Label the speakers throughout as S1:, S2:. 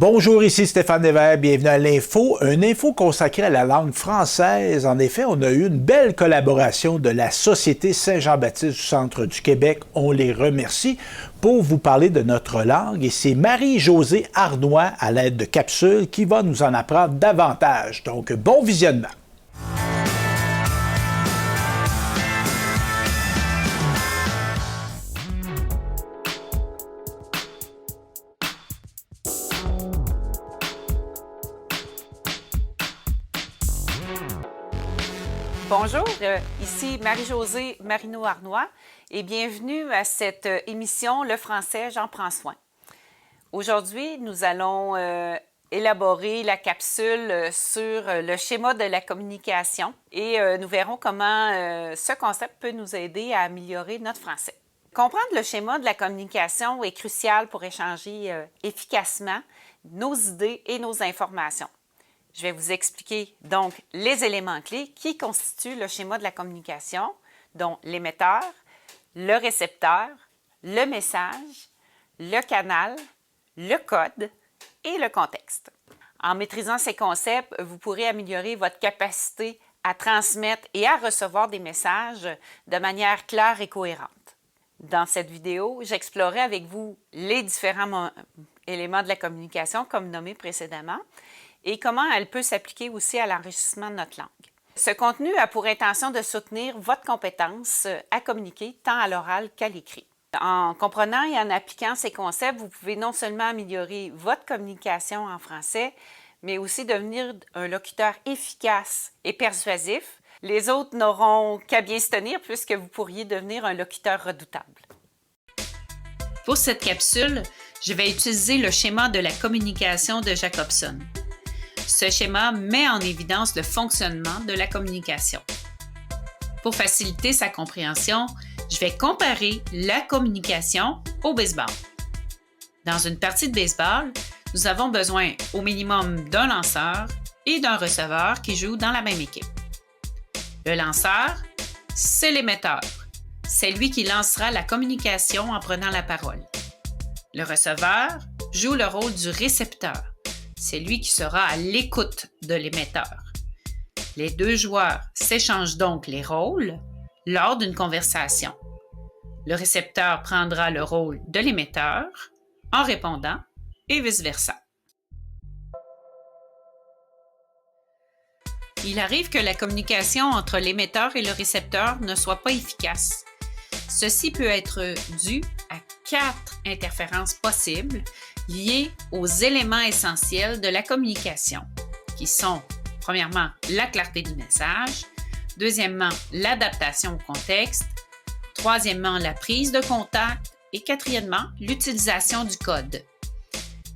S1: Bonjour, ici Stéphane Desvert, bienvenue à l'Info, une info consacrée à la langue française. En effet, on a eu une belle collaboration de la Société Saint-Jean-Baptiste du Centre du Québec. On les remercie pour vous parler de notre langue et c'est Marie-Josée Arnois à l'aide de capsules qui va nous en apprendre davantage. Donc, bon visionnement!
S2: Bonjour, ici Marie-Josée Marino-Arnois et bienvenue à cette émission Le français, j'en prends soin. Aujourd'hui, nous allons élaborer la capsule sur le schéma de la communication et nous verrons comment ce concept peut nous aider à améliorer notre français. Comprendre le schéma de la communication est crucial pour échanger efficacement nos idées et nos informations. Je vais vous expliquer donc les éléments clés qui constituent le schéma de la communication, dont l'émetteur, le récepteur, le message, le canal, le code et le contexte. En maîtrisant ces concepts, vous pourrez améliorer votre capacité à transmettre et à recevoir des messages de manière claire et cohérente. Dans cette vidéo, j'explorerai avec vous les différents éléments de la communication, comme nommé précédemment, et comment elle peut s'appliquer aussi à l'enrichissement de notre langue. Ce contenu a pour intention de soutenir votre compétence à communiquer tant à l'oral qu'à l'écrit. En comprenant et en appliquant ces concepts, vous pouvez non seulement améliorer votre communication en français, mais aussi devenir un locuteur efficace et persuasif. Les autres n'auront qu'à bien se tenir puisque vous pourriez devenir un locuteur redoutable. Pour cette capsule, je vais utiliser le schéma de la communication de Jacobson. Ce schéma met en évidence le fonctionnement de la communication. Pour faciliter sa compréhension, je vais comparer la communication au baseball. Dans une partie de baseball, nous avons besoin au minimum d'un lanceur et d'un receveur qui jouent dans la même équipe. Le lanceur, c'est l'émetteur. C'est lui qui lancera la communication en prenant la parole. Le receveur joue le rôle du récepteur. C'est lui qui sera à l'écoute de l'émetteur. Les deux joueurs s'échangent donc les rôles lors d'une conversation. Le récepteur prendra le rôle de l'émetteur en répondant et vice-versa. Il arrive que la communication entre l'émetteur et le récepteur ne soit pas efficace. Ceci peut être dû à 4 interférences possibles liées aux éléments essentiels de la communication, qui sont, premièrement, la clarté du message, deuxièmement, l'adaptation au contexte, troisièmement, la prise de contact et quatrièmement, l'utilisation du code.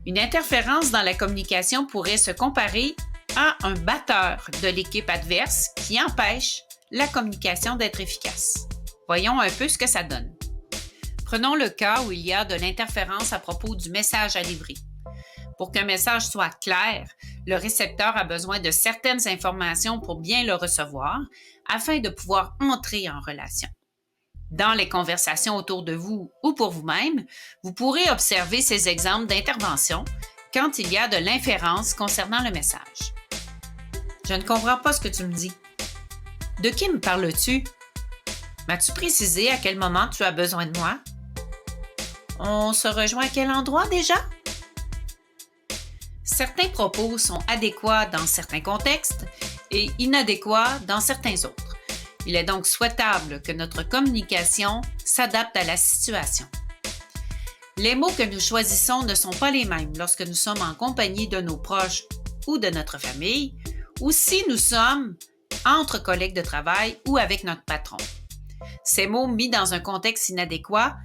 S2: Une interférence dans la communication pourrait se comparer à un batteur de l'équipe adverse qui empêche la communication d'être efficace. Voyons un peu ce que ça donne. Prenons le cas où il y a de l'interférence à propos du message à livrer. Pour qu'un message soit clair, le récepteur a besoin de certaines informations pour bien le recevoir afin de pouvoir entrer en relation. Dans les conversations autour de vous ou pour vous-même, vous pourrez observer ces exemples d'intervention quand il y a de l'inférence concernant le message. Je ne comprends pas ce que tu me dis. De qui me parles-tu? M'as-tu précisé à quel moment tu as besoin de moi? On se rejoint à quel endroit déjà? Certains propos sont adéquats dans certains contextes et inadéquats dans certains autres. Il est donc souhaitable que notre communication s'adapte à la situation. Les mots que nous choisissons ne sont pas les mêmes lorsque nous sommes en compagnie de nos proches ou de notre famille, ou si nous sommes entre collègues de travail ou avec notre patron. Ces mots mis dans un contexte inadéquat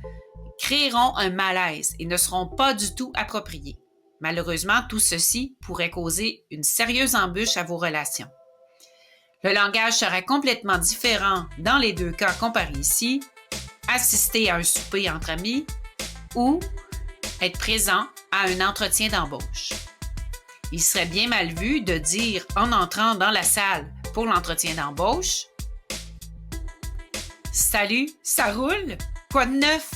S2: créeront un malaise et ne seront pas du tout appropriés. Malheureusement, tout ceci pourrait causer une sérieuse embûche à vos relations. Le langage sera complètement différent dans les deux cas comparés ici, assister à un souper entre amis ou être présent à un entretien d'embauche. Il serait bien mal vu de dire en entrant dans la salle pour l'entretien d'embauche « Salut, ça roule? Quoi de neuf? »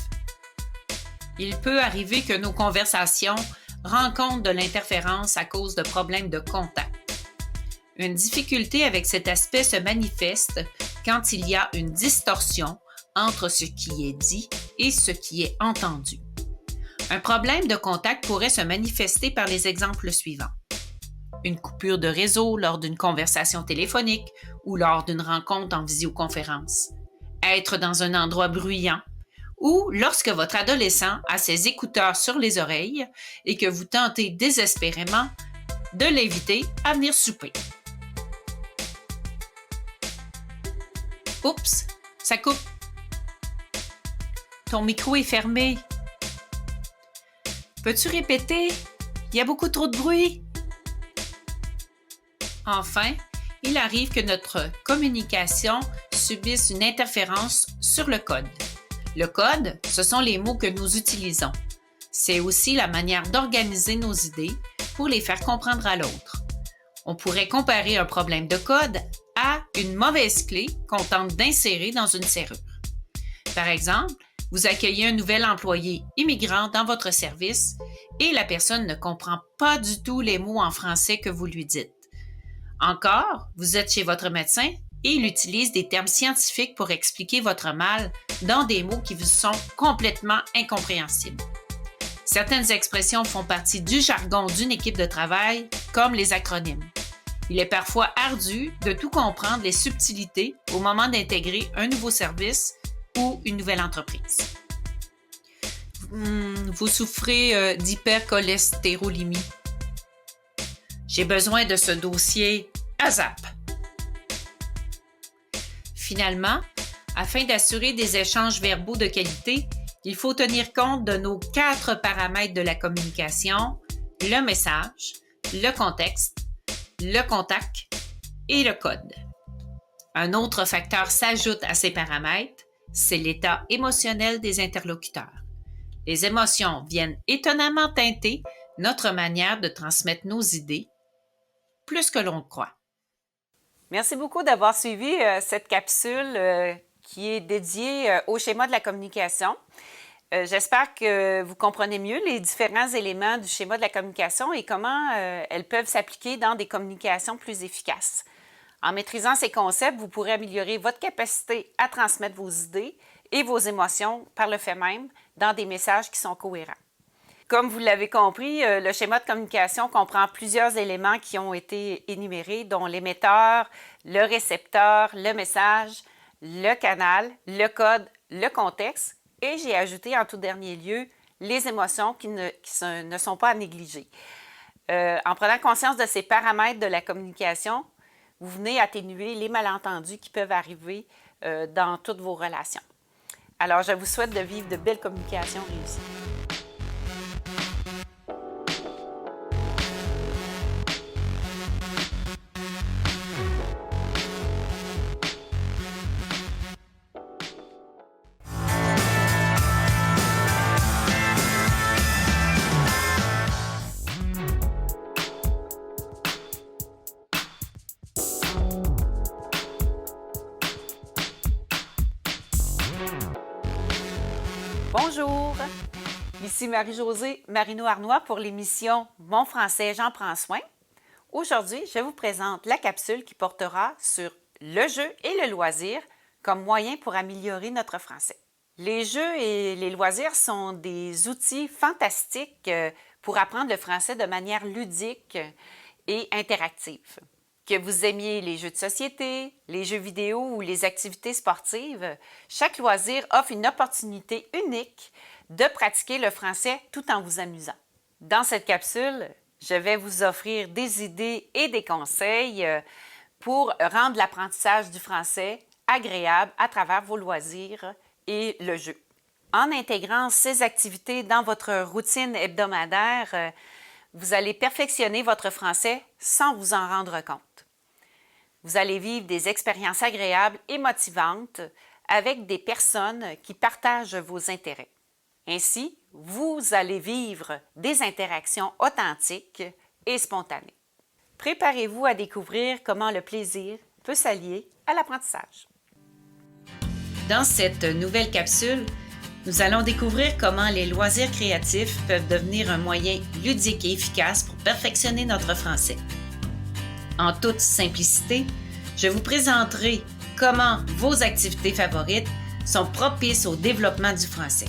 S2: Il peut arriver que nos conversations rencontre de l'interférence à cause de problèmes de contact. Une difficulté avec cet aspect se manifeste quand il y a une distorsion entre ce qui est dit et ce qui est entendu. Un problème de contact pourrait se manifester par les exemples suivants. Une coupure de réseau lors d'une conversation téléphonique ou lors d'une rencontre en visioconférence. Être dans un endroit bruyant ou lorsque votre adolescent a ses écouteurs sur les oreilles et que vous tentez désespérément de l'inviter à venir souper. Oups, ça coupe. Ton micro est fermé. Peux-tu répéter? Il y a beaucoup trop de bruit. Enfin, il arrive que notre communication subisse une interférence sur le code. Le code, ce sont les mots que nous utilisons. C'est aussi la manière d'organiser nos idées pour les faire comprendre à l'autre. On pourrait comparer un problème de code à une mauvaise clé qu'on tente d'insérer dans une serrure. Par exemple, vous accueillez un nouvel employé immigrant dans votre service et la personne ne comprend pas du tout les mots en français que vous lui dites. Encore, vous êtes chez votre médecin et il utilise des termes scientifiques pour expliquer votre mal dans des mots qui vous sont complètement incompréhensibles. Certaines expressions font partie du jargon d'une équipe de travail, comme les acronymes. Il est parfois ardu de tout comprendre les subtilités au moment d'intégrer un nouveau service ou une nouvelle entreprise. Vous souffrez d'hypercholestérolémie. J'ai besoin de ce dossier ASAP. Finalement, afin d'assurer des échanges verbaux de qualité, il faut tenir compte de nos 4 paramètres de la communication, le message, le contexte, le contact et le code. Un autre facteur s'ajoute à ces paramètres, c'est l'état émotionnel des interlocuteurs. Les émotions viennent étonnamment teinter notre manière de transmettre nos idées, plus que l'on croit. Merci beaucoup d'avoir suivi cette capsule qui est dédiée au schéma de la communication. J'espère que vous comprenez mieux les différents éléments du schéma de la communication et comment elles peuvent s'appliquer dans des communications plus efficaces. En maîtrisant ces concepts, vous pourrez améliorer votre capacité à transmettre vos idées et vos émotions par le fait même dans des messages qui sont cohérents. Comme vous l'avez compris, le schéma de communication comprend plusieurs éléments qui ont été énumérés, dont l'émetteur, le récepteur, le message, le canal, le code, le contexte, et j'ai ajouté en tout dernier lieu les émotions qui ne sont pas à négliger. En prenant conscience de ces paramètres de la communication, vous venez atténuer les malentendus qui peuvent arriver dans toutes vos relations. Alors, je vous souhaite de vivre de belles communications réussies. Bonjour, ici Marie-Josée Marino-Arnois pour l'émission Mon français, j'en prends soin. Aujourd'hui, je vous présente la capsule qui portera sur le jeu et le loisir comme moyen pour améliorer notre français. Les jeux et les loisirs sont des outils fantastiques pour apprendre le français de manière ludique et interactive. Que vous aimiez les jeux de société, les jeux vidéo ou les activités sportives, chaque loisir offre une opportunité unique de pratiquer le français tout en vous amusant. Dans cette capsule, je vais vous offrir des idées et des conseils pour rendre l'apprentissage du français agréable à travers vos loisirs et le jeu. En intégrant ces activités dans votre routine hebdomadaire, vous allez perfectionner votre français sans vous en rendre compte. Vous allez vivre des expériences agréables et motivantes avec des personnes qui partagent vos intérêts. Ainsi, vous allez vivre des interactions authentiques et spontanées. Préparez-vous à découvrir comment le plaisir peut s'allier à l'apprentissage. Dans cette nouvelle capsule, nous allons découvrir comment les loisirs créatifs peuvent devenir un moyen ludique et efficace pour perfectionner notre français. En toute simplicité, je vous présenterai comment vos activités favorites sont propices au développement du français.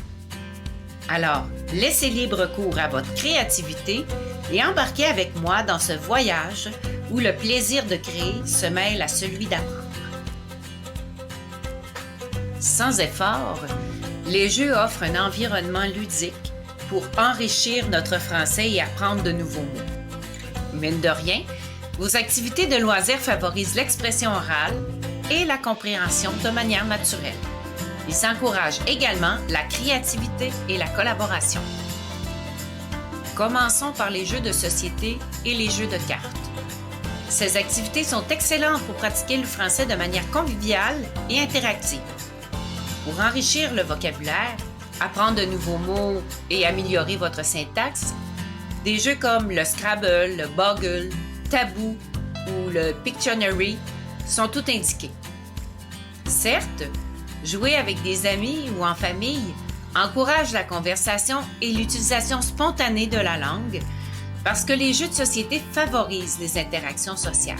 S2: Alors, laissez libre cours à votre créativité et embarquez avec moi dans ce voyage où le plaisir de créer se mêle à celui d'apprendre. Sans effort, les jeux offrent un environnement ludique pour enrichir notre français et apprendre de nouveaux mots. Mine de rien, vos activités de loisirs favorisent l'expression orale et la compréhension de manière naturelle. Ils encouragent également la créativité et la collaboration. Commençons par les jeux de société et les jeux de cartes. Ces activités sont excellentes pour pratiquer le français de manière conviviale et interactive. Pour enrichir le vocabulaire, apprendre de nouveaux mots et améliorer votre syntaxe, des jeux comme le Scrabble, le Boggle, Tabou ou le Pictionary sont tout indiqués. Certes, jouer avec des amis ou en famille encourage la conversation et l'utilisation spontanée de la langue parce que les jeux de société favorisent les interactions sociales.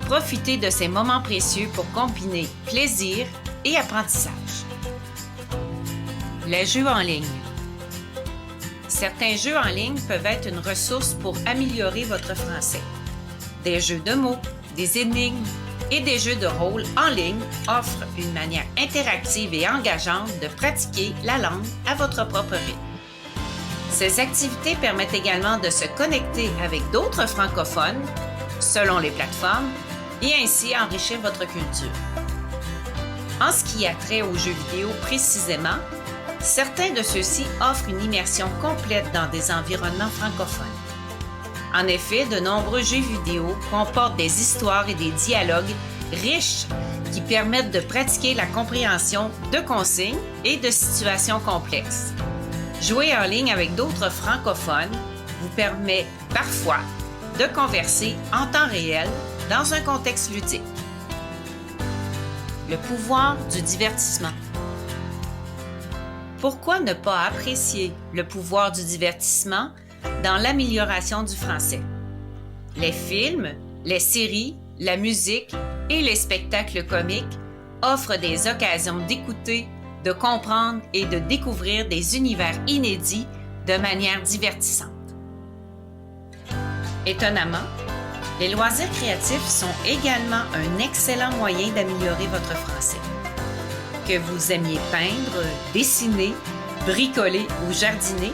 S2: Profitez de ces moments précieux pour combiner plaisir et apprentissage. Les jeux en ligne. Certains jeux en ligne peuvent être une ressource pour améliorer votre français. Des jeux de mots, des énigmes et des jeux de rôle en ligne offrent une manière interactive et engageante de pratiquer la langue à votre propre rythme. Ces activités permettent également de se connecter avec d'autres francophones selon les plateformes et ainsi enrichir votre culture. En ce qui a trait aux jeux vidéo précisément, certains de ceux-ci offrent une immersion complète dans des environnements francophones. En effet, de nombreux jeux vidéo comportent des histoires et des dialogues riches qui permettent de pratiquer la compréhension de consignes et de situations complexes. Jouer en ligne avec d'autres francophones vous permet parfois de converser en temps réel dans un contexte ludique. Le pouvoir du divertissement. Pourquoi ne pas apprécier le pouvoir du divertissement dans l'amélioration du français? Les films, les séries, la musique et les spectacles comiques offrent des occasions d'écouter, de comprendre et de découvrir des univers inédits de manière divertissante. Étonnamment, les loisirs créatifs sont également un excellent moyen d'améliorer votre français. Que vous aimiez peindre, dessiner, bricoler ou jardiner,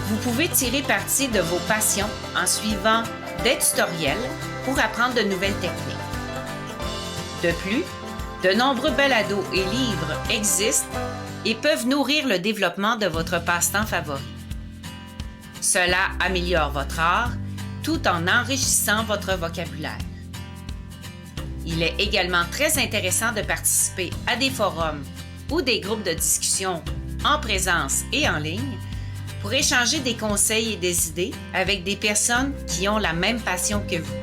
S2: vous pouvez tirer parti de vos passions en suivant des tutoriels pour apprendre de nouvelles techniques. De plus, de nombreux balados et livres existent et peuvent nourrir le développement de votre passe-temps favori. Cela améliore votre art tout en enrichissant votre vocabulaire. Il est également très intéressant de participer à des forums ou des groupes de discussion en présence et en ligne pour échanger des conseils et des idées avec des personnes qui ont la même passion que vous.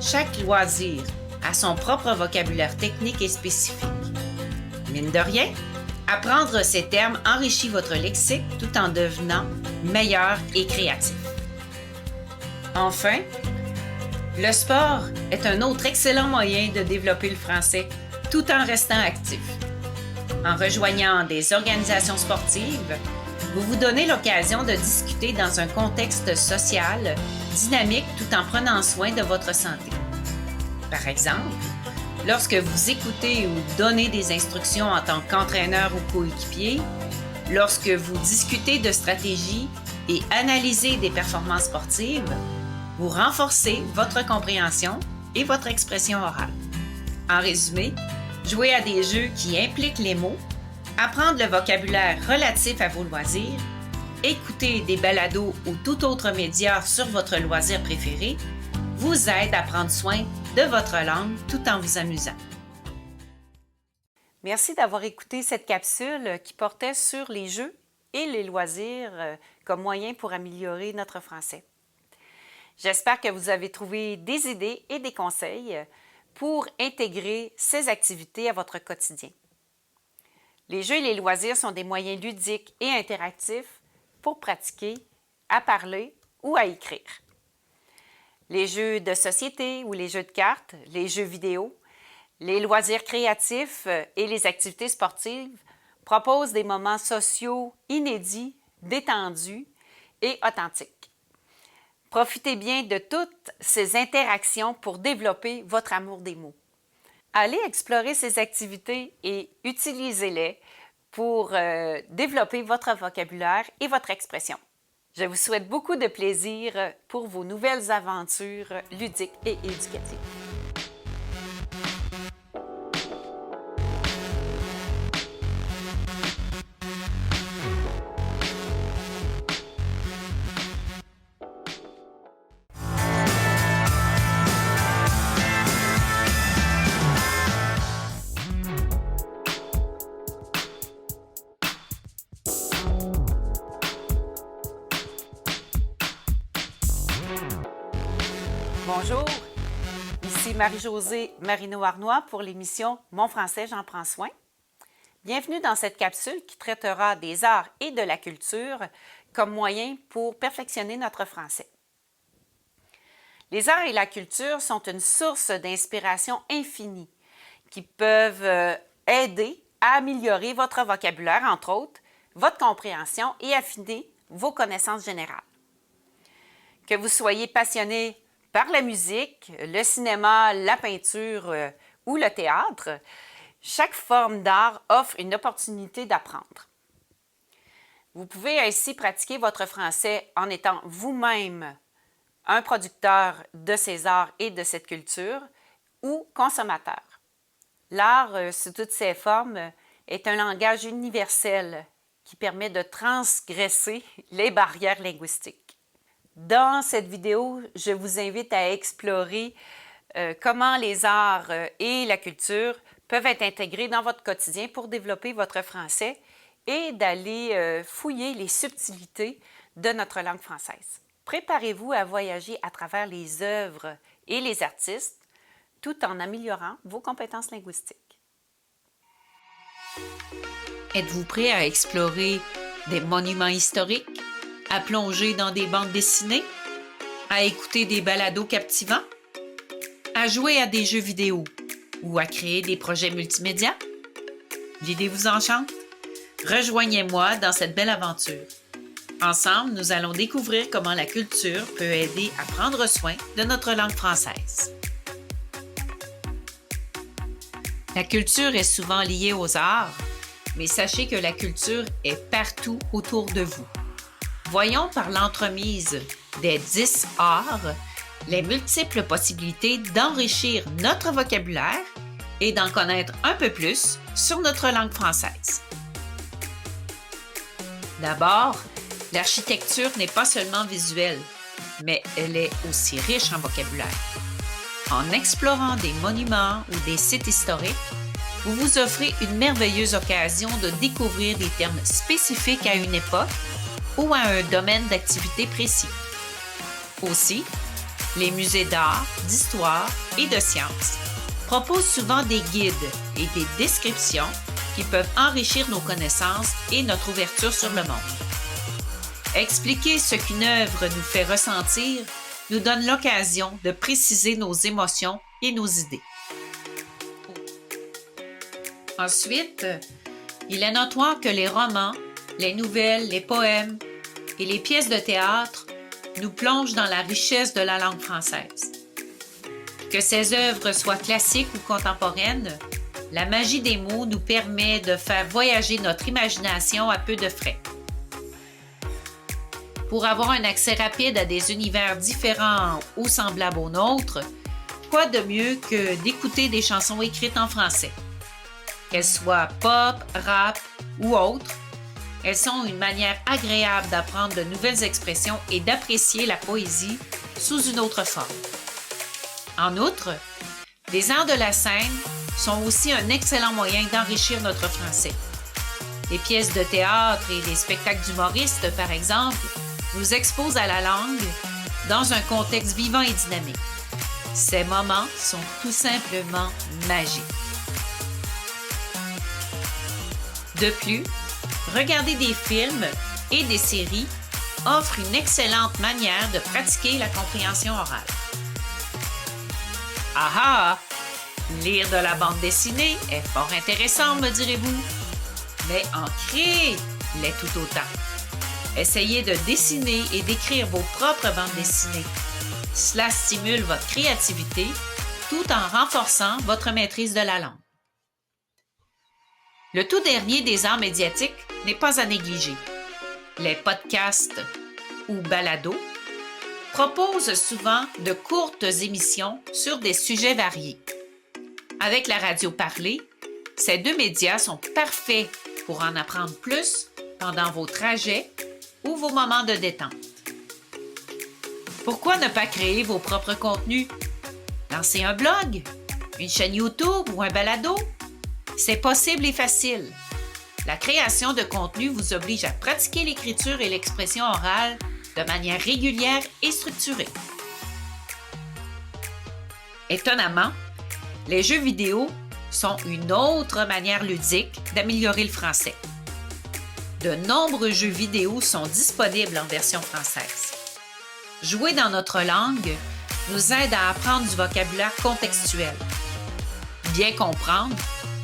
S2: Chaque loisir a son propre vocabulaire technique et spécifique. Mine de rien, apprendre ces termes enrichit votre lexique tout en devenant meilleur et créatif. Enfin, le sport est un autre excellent moyen de développer le français tout en restant actif. En rejoignant des organisations sportives, vous vous donnez l'occasion de discuter dans un contexte social dynamique tout en prenant soin de votre santé. Par exemple, lorsque vous écoutez ou donnez des instructions en tant qu'entraîneur ou coéquipier, lorsque vous discutez de stratégies et analysez des performances sportives, vous renforcez votre compréhension et votre expression orale. En résumé, jouer à des jeux qui impliquent les mots, apprendre le vocabulaire relatif à vos loisirs, écouter des balados ou tout autre média sur votre loisir préféré vous aide à prendre soin de votre langue tout en vous amusant. Merci d'avoir écouté cette capsule qui portait sur les jeux et les loisirs comme moyen pour améliorer notre français. J'espère que vous avez trouvé des idées et des conseils pour intégrer ces activités à votre quotidien. Les jeux et les loisirs sont des moyens ludiques et interactifs pour pratiquer, à parler ou à écrire. Les jeux de société ou les jeux de cartes, les jeux vidéo, les loisirs créatifs et les activités sportives proposent des moments sociaux inédits, détendus et authentiques. Profitez bien de toutes ces interactions pour développer votre amour des mots. Allez explorer ces activités et utilisez-les pour développer votre vocabulaire et votre expression. Je vous souhaite beaucoup de plaisir pour vos nouvelles aventures ludiques et éducatives. Bonjour, ici Marie-Josée Marino-Arnois pour l'émission Mon français, j'en prends soin. Bienvenue dans cette capsule qui traitera des arts et de la culture comme moyen pour perfectionner notre français. Les arts et la culture sont une source d'inspiration infinie qui peuvent aider à améliorer votre vocabulaire, entre autres, votre compréhension et affiner vos connaissances générales. Que vous soyez passionné par la musique, le cinéma, la peinture ou le théâtre, chaque forme d'art offre une opportunité d'apprendre. Vous pouvez ainsi pratiquer votre français en étant vous-même un producteur de ces arts et de cette culture ou consommateur. L'art, sous toutes ses formes, est un langage universel qui permet de transgresser les barrières linguistiques. Dans cette vidéo, je vous invite à explorer comment les arts et la culture peuvent être intégrés dans votre quotidien pour développer votre français et d'aller fouiller les subtilités de notre langue française. Préparez-vous à voyager à travers les œuvres et les artistes tout en améliorant vos compétences linguistiques.
S3: Êtes-vous prêt à explorer des monuments historiques, à plonger dans des bandes dessinées, à écouter des balados captivants, à jouer à des jeux vidéo ou à créer des projets multimédia? L'idée vous enchante? Rejoignez-moi dans cette belle aventure. Ensemble, nous allons découvrir comment la culture peut aider à prendre soin de notre langue française. La culture est souvent liée aux arts, mais sachez que la culture est partout autour de vous. Voyons par l'entremise des 10 arts les multiples possibilités d'enrichir notre vocabulaire et d'en connaître un peu plus sur notre langue française. D'abord, l'architecture n'est pas seulement visuelle, mais elle est aussi riche en vocabulaire. En explorant des monuments ou des sites historiques, vous vous offrez une merveilleuse occasion de découvrir des termes spécifiques à une époque ou à un domaine d'activité précis. Aussi, les musées d'art, d'histoire et de sciences proposent souvent des guides et des descriptions qui peuvent enrichir nos connaissances et notre ouverture sur le monde. Expliquer ce qu'une œuvre nous fait ressentir nous donne l'occasion de préciser nos émotions et nos idées. Ensuite, il est notoire que les romans, les nouvelles, les poèmes et les pièces de théâtre nous plongent dans la richesse de la langue française. Que ces œuvres soient classiques ou contemporaines, la magie des mots nous permet de faire voyager notre imagination à peu de frais. Pour avoir un accès rapide à des univers différents ou semblables aux nôtres, quoi de mieux que d'écouter des chansons écrites en français? Qu'elles soient pop, rap ou autres, elles sont une manière agréable d'apprendre de nouvelles expressions et d'apprécier la poésie sous une autre forme. En outre, les arts de la scène sont aussi un excellent moyen d'enrichir notre français. Les pièces de théâtre et les spectacles d'humoristes, par exemple, nous exposent à la langue dans un contexte vivant et dynamique. Ces moments sont tout simplement magiques. De plus, regarder des films et des séries offre une excellente manière de pratiquer la compréhension orale. Ah ah! Lire de la bande dessinée est fort intéressant, me direz-vous. Mais en créer l'est tout autant. Essayez de dessiner et d'écrire vos propres bandes dessinées. Cela stimule votre créativité tout en renforçant votre maîtrise de la langue. Le tout dernier des arts médiatiques n'est pas à négliger. Les podcasts ou balados proposent souvent de courtes émissions sur des sujets variés. Avec la radio parlée, ces deux médias sont parfaits pour en apprendre plus pendant vos trajets ou vos moments de détente. Pourquoi ne pas créer vos propres contenus? Lancer un blog, une chaîne YouTube ou un balado? C'est possible et facile. La création de contenu vous oblige à pratiquer l'écriture et l'expression orale de manière régulière et structurée. Étonnamment, les jeux vidéo sont une autre manière ludique d'améliorer le français. De nombreux jeux vidéo sont disponibles en version française. Jouer dans notre langue nous aide à apprendre du vocabulaire contextuel. Bien comprendre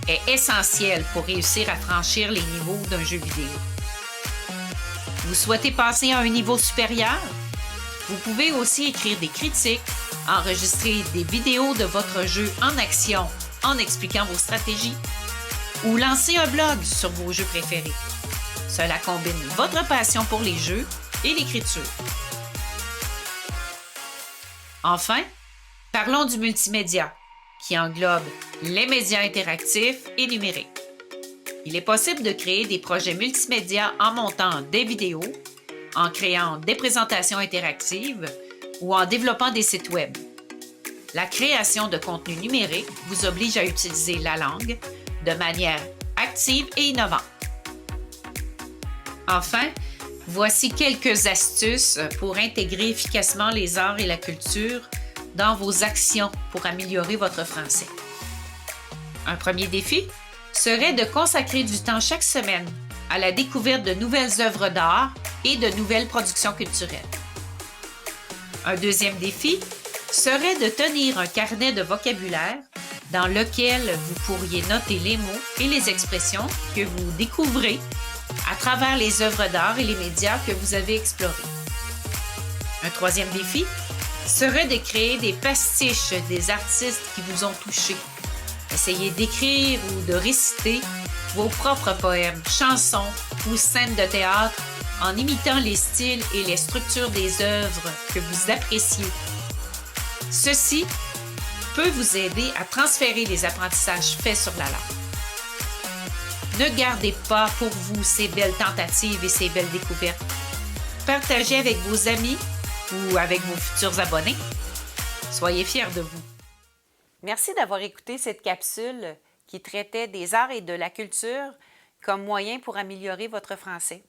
S3: est essentiel pour réussir à franchir les niveaux d'un jeu vidéo. Vous souhaitez passer à un niveau supérieur? Vous pouvez aussi écrire des critiques, enregistrer des vidéos de votre jeu en action en expliquant vos stratégies ou lancer un blog sur vos jeux préférés. Cela combine votre passion pour les jeux et l'écriture. Enfin, parlons du multimédia, qui englobe les médias interactifs et numériques. Il est possible de créer des projets multimédia en montant des vidéos, en créant des présentations interactives ou en développant des sites Web. La création de contenu numérique vous oblige à utiliser la langue de manière active et innovante. Enfin, voici quelques astuces pour intégrer efficacement les arts et la culture dans vos actions pour améliorer votre français. Un premier défi serait de consacrer du temps chaque semaine à la découverte de nouvelles œuvres d'art et de nouvelles productions culturelles. Un deuxième défi serait de tenir un carnet de vocabulaire dans lequel vous pourriez noter les mots et les expressions que vous découvrez à travers les œuvres d'art et les médias que vous avez explorés. Un troisième défi serait de créer des pastiches des artistes qui vous ont touché. Essayez d'écrire ou de réciter vos propres poèmes, chansons ou scènes de théâtre en imitant les styles et les structures des œuvres que vous appréciez. Ceci peut vous aider à transférer les apprentissages faits sur la langue. Ne gardez pas pour vous ces belles tentatives et ces belles découvertes. Partagez avec vos amis ou avec vos futurs abonnés. Soyez fiers de vous.
S2: Merci d'avoir écouté cette capsule qui traitait des arts et de la culture comme moyen pour améliorer votre français.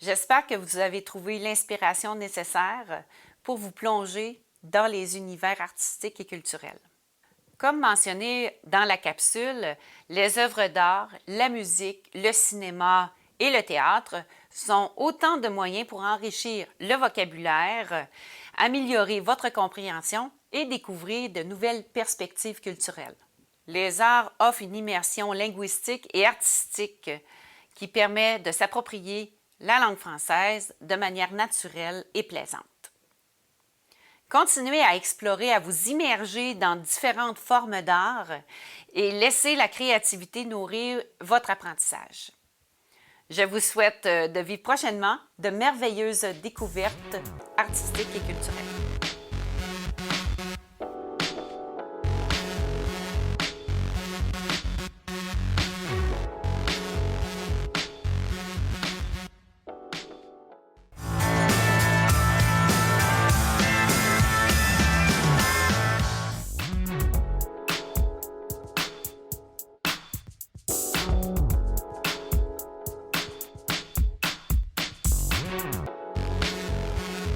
S2: J'espère que vous avez trouvé l'inspiration nécessaire pour vous plonger dans les univers artistiques et culturels. Comme mentionné dans la capsule, les œuvres d'art, la musique, le cinéma et le théâtre sont autant de moyens pour enrichir le vocabulaire, améliorer votre compréhension et découvrir de nouvelles perspectives culturelles. Les arts offrent une immersion linguistique et artistique qui permet de s'approprier la langue française de manière naturelle et plaisante. Continuez à explorer, à vous immerger dans différentes formes d'art et laissez la créativité nourrir votre apprentissage. Je vous souhaite de vivre prochainement de merveilleuses découvertes artistiques et culturelles.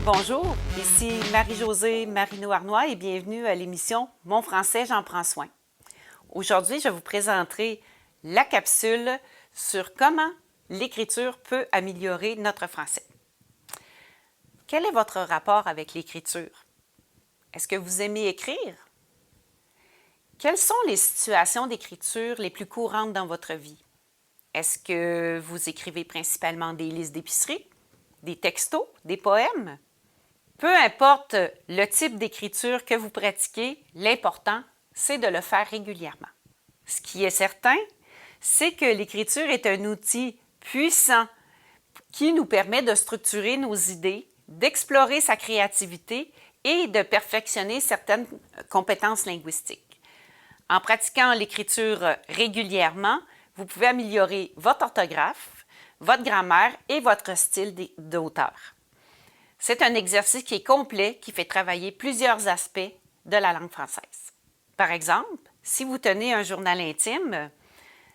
S2: Bonjour, ici Marie-Josée Marino-Arnois et bienvenue à l'émission Mon français, j'en prends soin. Aujourd'hui, je vous présenterai la capsule sur comment l'écriture peut améliorer notre français. Quel est votre rapport avec l'écriture? Est-ce que vous aimez écrire? Quelles sont les situations d'écriture les plus courantes dans votre vie? Est-ce que vous écrivez principalement des listes d'épicerie, des textos, des poèmes? Peu importe le type d'écriture que vous pratiquez, l'important, c'est de le faire régulièrement. Ce qui est certain, c'est que l'écriture est un outil puissant qui nous permet de structurer nos idées, d'explorer sa créativité et de perfectionner certaines compétences linguistiques. En pratiquant l'écriture régulièrement, vous pouvez améliorer votre orthographe, votre grammaire et votre style d'auteur. C'est un exercice qui est complet, qui fait travailler plusieurs aspects de la langue française. Par exemple, si vous tenez un journal intime,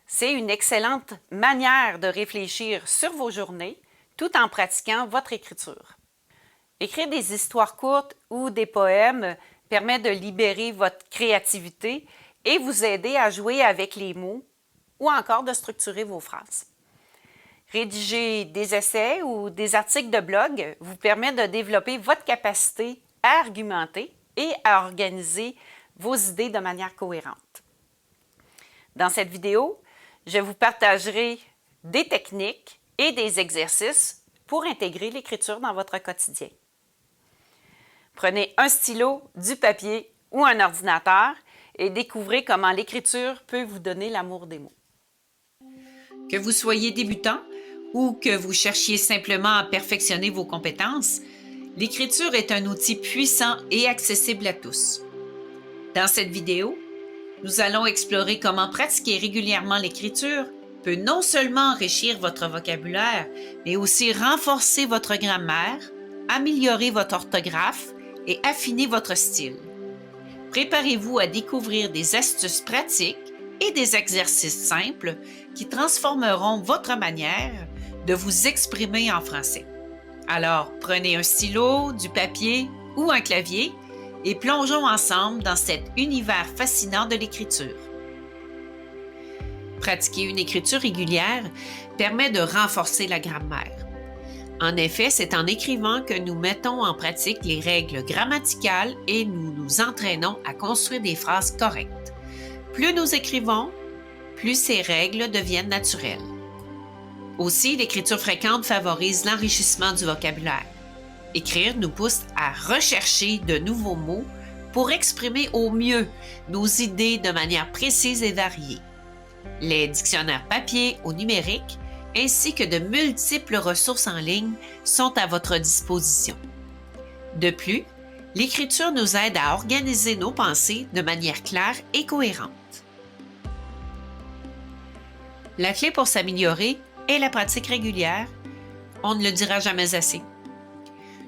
S2: c'est une excellente manière de réfléchir sur vos journées tout en pratiquant votre écriture. Écrire des histoires courtes ou des poèmes permet de libérer votre créativité et vous aider à jouer avec les mots ou encore de structurer vos phrases. Rédiger des essais ou des articles de blog vous permet de développer votre capacité à argumenter et à organiser vos idées de manière cohérente. Dans cette vidéo, je vous partagerai des techniques et des exercices pour intégrer l'écriture dans votre quotidien. Prenez un stylo, du papier ou un ordinateur et découvrez comment l'écriture peut vous donner l'amour des mots.
S3: Que vous soyez débutant ou que vous cherchiez simplement à perfectionner vos compétences, l'écriture est un outil puissant et accessible à tous. Dans cette vidéo, nous allons explorer comment pratiquer régulièrement l'écriture peut non seulement enrichir votre vocabulaire, mais aussi renforcer votre grammaire, améliorer votre orthographe et affiner votre style. Préparez-vous à découvrir des astuces pratiques et des exercices simples qui transformeront votre manière de vous exprimer en français. Alors, prenez un stylo, du papier ou un clavier et plongeons ensemble dans cet univers fascinant de l'écriture. Pratiquer une écriture régulière permet de renforcer la grammaire. En effet, c'est en écrivant que nous mettons en pratique les règles grammaticales et nous nous entraînons à construire des phrases correctes. Plus nous écrivons, plus ces règles deviennent naturelles. Aussi, l'écriture fréquente favorise l'enrichissement du vocabulaire. Écrire nous pousse à rechercher de nouveaux mots pour exprimer au mieux nos idées de manière précise et variée. Les dictionnaires papier ou numériques, ainsi que de multiples ressources en ligne sont à votre disposition. De plus, l'écriture nous aide à organiser nos pensées de manière claire et cohérente. La clé pour s'améliorer est la pratique régulière. On ne le dira jamais assez.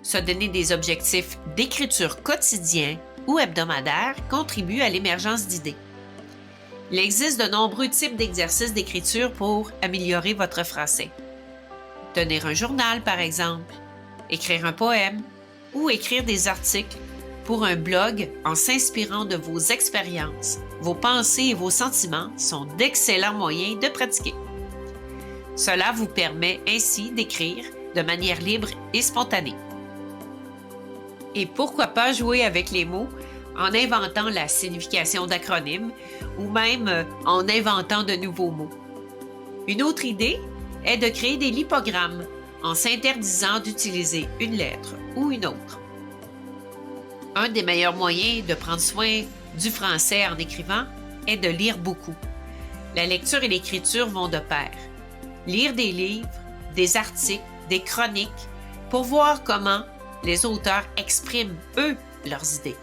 S3: Se donner des objectifs d'écriture quotidiens ou hebdomadaires contribue à l'émergence d'idées. Il existe de nombreux types d'exercices d'écriture pour améliorer votre français. Tenir un journal, par exemple, écrire un poème ou écrire des articles pour un blog en s'inspirant de vos expériences, vos pensées et vos sentiments sont d'excellents moyens de pratiquer. Cela vous permet ainsi d'écrire de manière libre et spontanée. Et pourquoi pas jouer avec les mots en inventant la signification d'acronymes ou même en inventant de nouveaux mots. Une autre idée est de créer des lipogrammes en s'interdisant d'utiliser une lettre ou une autre. Un des meilleurs moyens de prendre soin du français en écrivant est de lire beaucoup. La lecture et l'écriture vont de pair. Lire des livres, des articles, des chroniques pour voir comment les auteurs expriment, eux, leurs idées.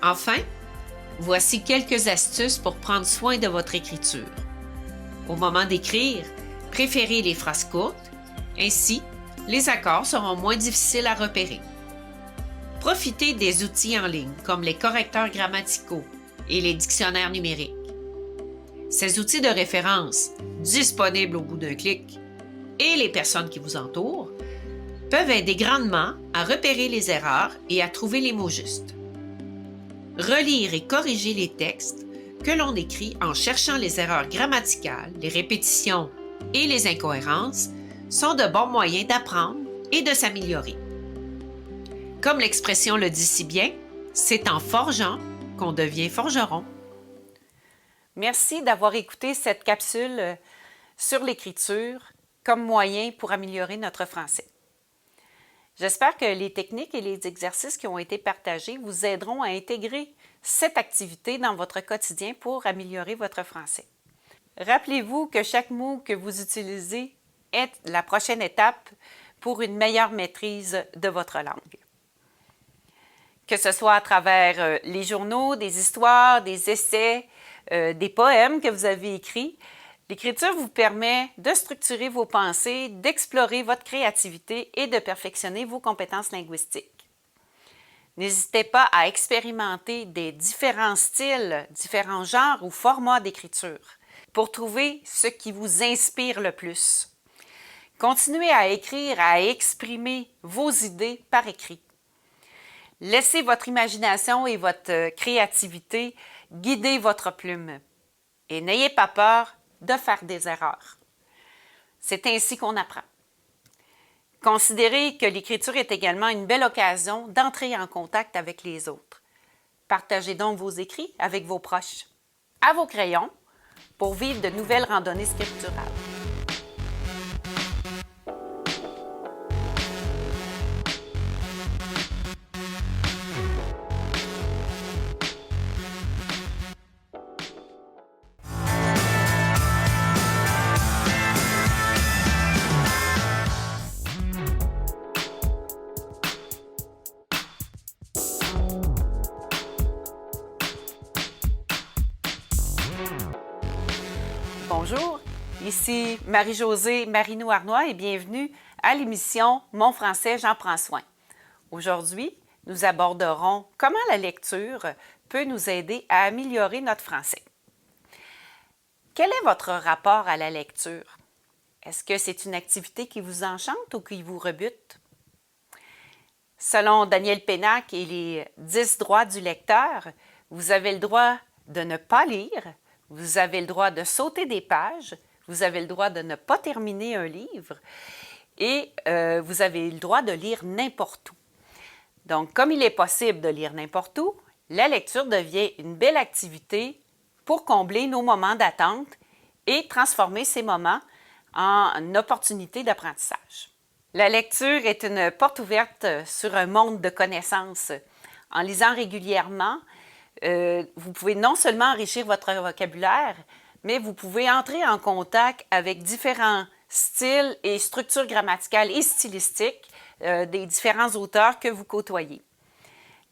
S3: Enfin, voici quelques astuces pour prendre soin de votre écriture. Au moment d'écrire, préférez les phrases courtes, ainsi, les accords seront moins difficiles à repérer. Profitez des outils en ligne comme les correcteurs grammaticaux et les dictionnaires numériques. Ces outils de référence, disponibles au bout d'un clic, et les personnes qui vous entourent, peuvent aider grandement à repérer les erreurs et à trouver les mots justes. Relire et corriger les textes que l'on écrit en cherchant les erreurs grammaticales, les répétitions et les incohérences sont de bons moyens d'apprendre et de s'améliorer. Comme l'expression le dit si bien, c'est en forgeant qu'on devient forgeron.
S2: Merci d'avoir écouté cette capsule sur l'écriture comme moyen pour améliorer notre français. J'espère que les techniques et les exercices qui ont été partagés vous aideront à intégrer cette activité dans votre quotidien pour améliorer votre français. Rappelez-vous que chaque mot que vous utilisez est la prochaine étape pour une meilleure maîtrise de votre langue. Que ce soit à travers les journaux, des histoires, des essais, des poèmes que vous avez écrits, l'écriture vous permet de structurer vos pensées, d'explorer votre créativité et de perfectionner vos compétences linguistiques. N'hésitez pas à expérimenter des différents styles, différents genres ou formats d'écriture pour trouver ce qui vous inspire le plus. Continuez à écrire, à exprimer vos idées par écrit. Laissez votre imagination et votre créativité guider votre plume. Et n'ayez pas peur de faire des erreurs. C'est ainsi qu'on apprend. Considérez que l'écriture est également une belle occasion d'entrer en contact avec les autres. Partagez donc vos écrits avec vos proches. À vos crayons pour vivre de nouvelles randonnées scripturales. Bonjour, ici Marie-Josée Marino-Arnois et bienvenue à l'émission Mon français, j'en prends soin. Aujourd'hui, nous aborderons comment la lecture peut nous aider à améliorer notre français. Quel est votre rapport à la lecture? Est-ce que c'est une activité qui vous enchante ou qui vous rebute? Selon Daniel Pénac et les 10 droits du lecteur, vous avez le droit de ne pas lire, vous avez le droit de sauter des pages, vous avez le droit de ne pas terminer un livre et vous avez le droit de lire n'importe où. Donc, comme il est possible de lire n'importe où, la lecture devient une belle activité pour combler nos moments d'attente et transformer ces moments en opportunité d'apprentissage. La lecture est une porte ouverte sur un monde de connaissances. En lisant régulièrement, vous pouvez non seulement enrichir votre vocabulaire, mais vous pouvez entrer en contact avec différents styles et structures grammaticales et stylistiques des différents auteurs que vous côtoyez.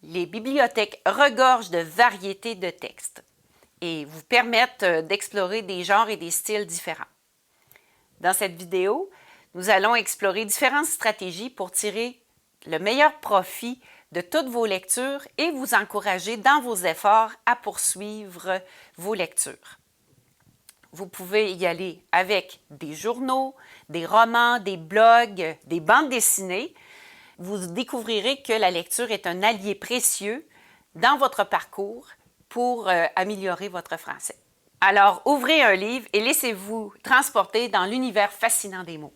S2: Les bibliothèques regorgent de variétés de textes et vous permettent d'explorer des genres et des styles différents. Dans cette vidéo, nous allons explorer différentes stratégies pour tirer le meilleur profit de toutes vos lectures et vous encourager dans vos efforts à poursuivre vos lectures. Vous pouvez y aller avec des journaux, des romans, des blogs, des bandes dessinées. Vous découvrirez que la lecture est un allié précieux dans votre parcours pour améliorer votre français. Alors, ouvrez un livre et laissez-vous transporter dans l'univers fascinant des mots.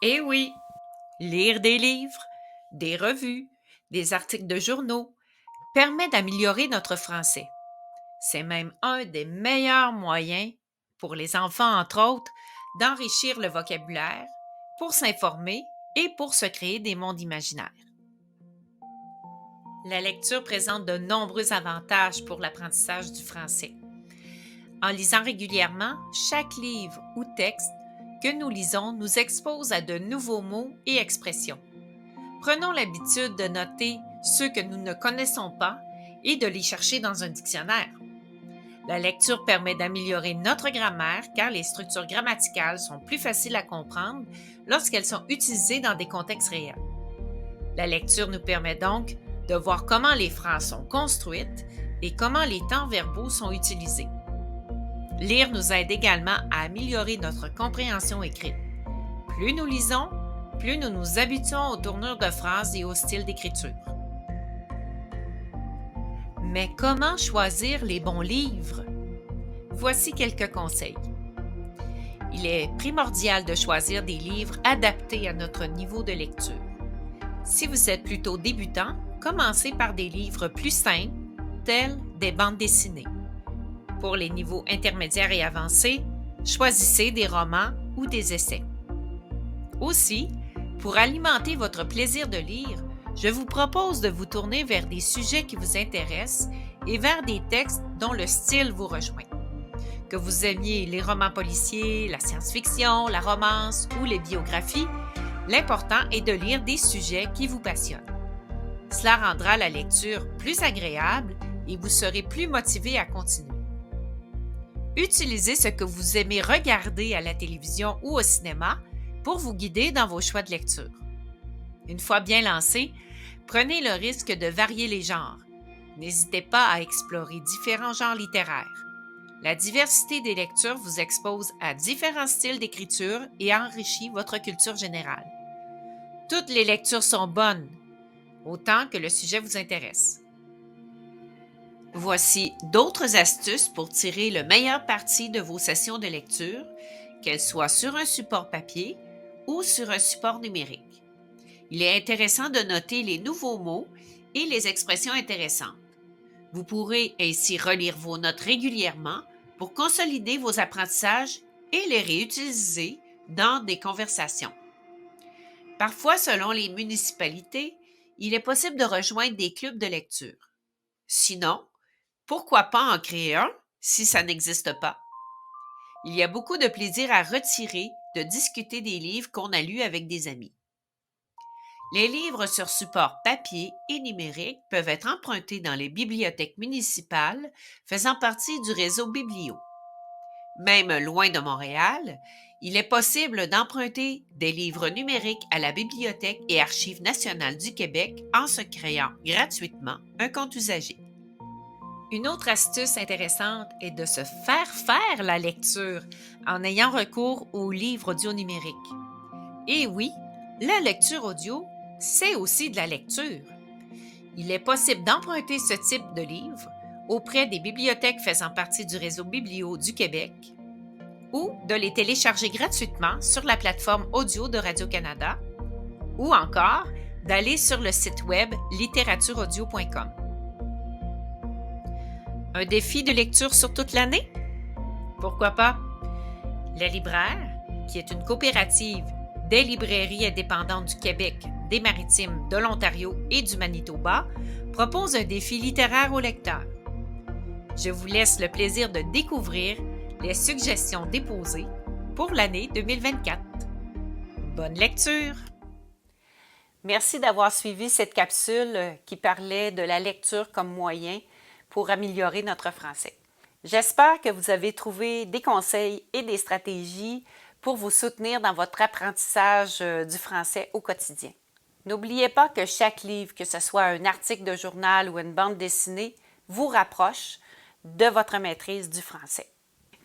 S3: Eh oui, lire des livres, des revues, des articles de journaux permet d'améliorer notre français. C'est même un des meilleurs moyens, pour les enfants entre autres, d'enrichir le vocabulaire, pour s'informer et pour se créer des mondes imaginaires. La lecture présente de nombreux avantages pour l'apprentissage du français. En lisant régulièrement, chaque livre ou texte que nous lisons nous expose à de nouveaux mots et expressions. Prenons l'habitude de noter ceux que nous ne connaissons pas et de les chercher dans un dictionnaire. La lecture permet d'améliorer notre grammaire car les structures grammaticales sont plus faciles à comprendre lorsqu'elles sont utilisées dans des contextes réels. La lecture nous permet donc de voir comment les phrases sont construites et comment les temps verbaux sont utilisés. Lire nous aide également à améliorer notre compréhension écrite. Plus nous lisons, plus nous nous habituons aux tournures de phrases et au style d'écriture. Mais comment choisir les bons livres? Voici quelques conseils. Il est primordial de choisir des livres adaptés à notre niveau de lecture. Si vous êtes plutôt débutant, commencez par des livres plus simples, tels des bandes dessinées. Pour les niveaux intermédiaires et avancés, choisissez des romans ou des essais. Aussi, pour alimenter votre plaisir de lire, je vous propose de vous tourner vers des sujets qui vous intéressent et vers des textes dont le style vous rejoint. Que vous aimiez les romans policiers, la science-fiction, la romance ou les biographies, l'important est de lire des sujets qui vous passionnent. Cela rendra la lecture plus agréable et vous serez plus motivé à continuer. Utilisez ce que vous aimez regarder à la télévision ou au cinéma pour vous guider dans vos choix de lecture. Une fois bien lancé, prenez le risque de varier les genres. N'hésitez pas à explorer différents genres littéraires. La diversité des lectures vous expose à différents styles d'écriture et enrichit votre culture générale. Toutes les lectures sont bonnes, autant que le sujet vous intéresse. Voici d'autres astuces pour tirer le meilleur parti de vos sessions de lecture, qu'elles soient sur un support papier ou sur un support numérique. Il est intéressant de noter les nouveaux mots et les expressions intéressantes. Vous pourrez ainsi relire vos notes régulièrement pour consolider vos apprentissages et les réutiliser dans des conversations. Parfois, selon les municipalités, il est possible de rejoindre des clubs de lecture. Sinon, pourquoi pas en créer un si ça n'existe pas? Il y a beaucoup de plaisir à retirer de discuter des livres qu'on a lus avec des amis. Les livres sur support papier et numérique peuvent être empruntés dans les bibliothèques municipales faisant partie du réseau Biblio. Même loin de Montréal, il est possible d'emprunter des livres numériques à la Bibliothèque et Archives nationales du Québec en se créant gratuitement un compte usager. Une autre astuce intéressante est de se faire la lecture en ayant recours aux livres audio numériques. Et oui, la lecture audio, c'est aussi de la lecture. Il est possible d'emprunter ce type de livre auprès des bibliothèques faisant partie du réseau Biblio du Québec ou de les télécharger gratuitement sur la plateforme audio de Radio-Canada ou encore d'aller sur le site web littératureaudio.com. Un défi de lecture sur toute l'année? Pourquoi pas? La Libraire, qui est une coopérative des librairies indépendantes du Québec, des Maritimes, de l'Ontario et du Manitoba, propose un défi littéraire aux lecteurs. Je vous laisse le plaisir de découvrir les suggestions déposées pour l'année 2024. Bonne lecture!
S2: Merci d'avoir suivi cette capsule qui parlait de la lecture comme moyen pour améliorer notre français. J'espère que vous avez trouvé des conseils et des stratégies pour vous soutenir dans votre apprentissage du français au quotidien. N'oubliez pas que chaque livre, que ce soit un article de journal ou une bande dessinée, vous rapproche de votre maîtrise du français.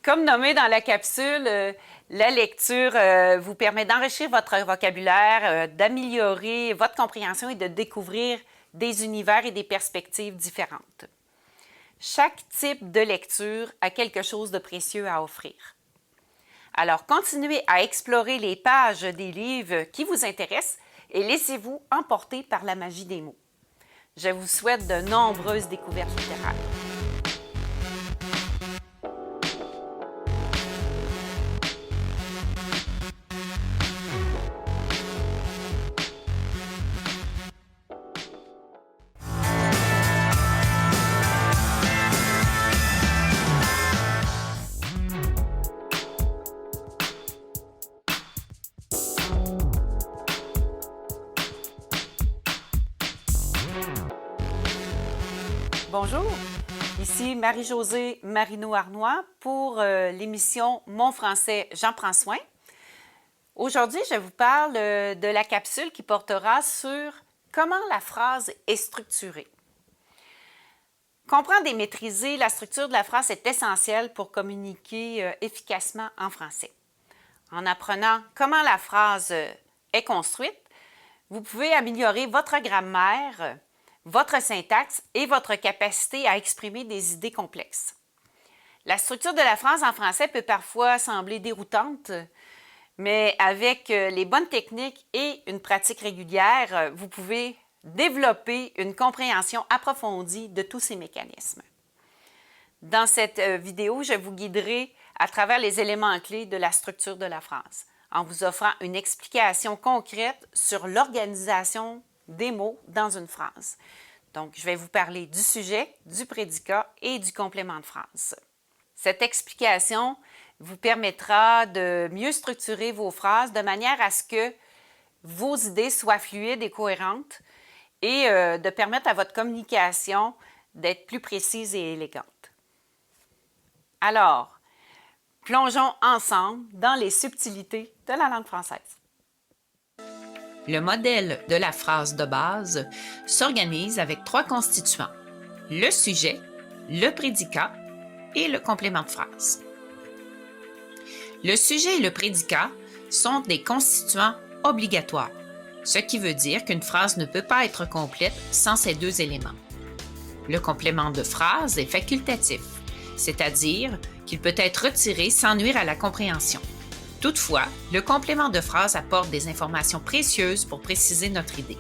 S2: Comme nommé dans la capsule, la lecture vous permet d'enrichir votre vocabulaire, d'améliorer votre compréhension et de découvrir des univers et des perspectives différentes. Chaque type de lecture a quelque chose de précieux à offrir. Alors, continuez à explorer les pages des livres qui vous intéressent et laissez-vous emporter par la magie des mots. Je vous souhaite de nombreuses découvertes littéraires. Bonjour, ici Marie-Josée Marino-Arnois pour l'émission Mon français, j'en prends soin. Aujourd'hui, je vous parle de la capsule qui portera sur comment la phrase est structurée. Comprendre et maîtriser la structure de la phrase est essentiel pour communiquer efficacement en français. En apprenant comment la phrase est construite, vous pouvez améliorer votre grammaire, votre syntaxe et votre capacité à exprimer des idées complexes. La structure de la phrase en français peut parfois sembler déroutante, mais avec les bonnes techniques et une pratique régulière, vous pouvez développer une compréhension approfondie de tous ces mécanismes. Dans cette vidéo, je vous guiderai à travers les éléments clés de la structure de la phrase, en vous offrant une explication concrète sur l'organisation des mots dans une phrase. Donc, je vais vous parler du sujet, du prédicat et du complément de phrase. Cette explication vous permettra de mieux structurer vos phrases de manière à ce que vos idées soient fluides et cohérentes et de permettre à votre communication d'être plus précise et élégante. Alors, plongeons ensemble dans les subtilités de la langue française.
S3: Le modèle de la phrase de base s'organise avec 3 constituants: le sujet, le prédicat et le complément de phrase. Le sujet et le prédicat sont des constituants obligatoires, ce qui veut dire qu'une phrase ne peut pas être complète sans ces 2 éléments. Le complément de phrase est facultatif, c'est-à-dire qu'il peut être retiré sans nuire à la compréhension. Toutefois, le complément de phrase apporte des informations précieuses pour préciser notre idée.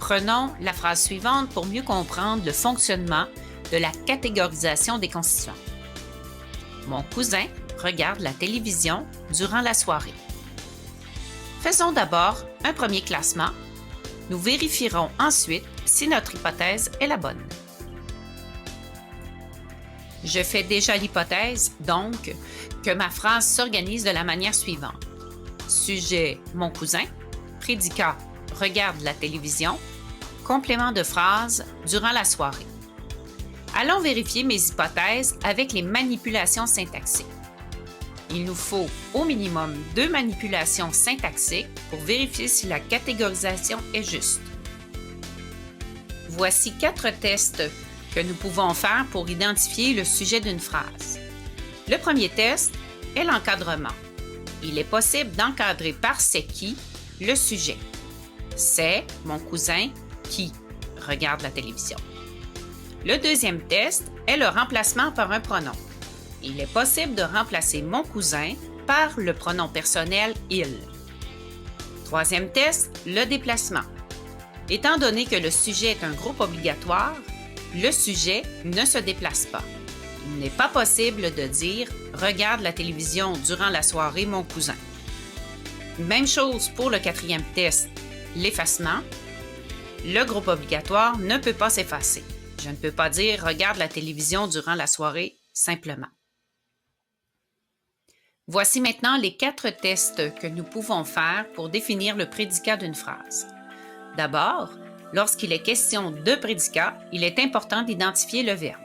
S3: Prenons la phrase suivante pour mieux comprendre le fonctionnement de la catégorisation des constituants. Mon cousin regarde la télévision durant la soirée. Faisons d'abord un premier classement. Nous vérifierons ensuite si notre hypothèse est la bonne. Je fais déjà l'hypothèse, donc, que ma phrase s'organise de la manière suivante. Sujet, mon cousin. Prédicat, regarde la télévision. Complément de phrase, durant la soirée. Allons vérifier mes hypothèses avec les manipulations syntaxiques. Il nous faut au minimum 2 manipulations syntaxiques pour vérifier si la catégorisation est juste. Voici 4 tests que nous pouvons faire pour identifier le sujet d'une phrase. Le premier test est l'encadrement. Il est possible d'encadrer par « c'est qui » le sujet. C'est mon cousin qui regarde la télévision. Le deuxième test est le remplacement par un pronom. Il est possible de remplacer mon cousin par le pronom personnel « il ». Troisième test, le déplacement. Étant donné que le sujet est un groupe obligatoire, le sujet ne se déplace pas. Il n'est pas possible de dire « regarde la télévision durant la soirée, mon cousin ». Même chose pour le quatrième test, l'effacement. Le groupe obligatoire ne peut pas s'effacer. Je ne peux pas dire « regarde la télévision durant la soirée » simplement. Voici maintenant les 4 tests que nous pouvons faire pour définir le prédicat d'une phrase. D'abord, lorsqu'il est question de prédicat, il est important d'identifier le verbe.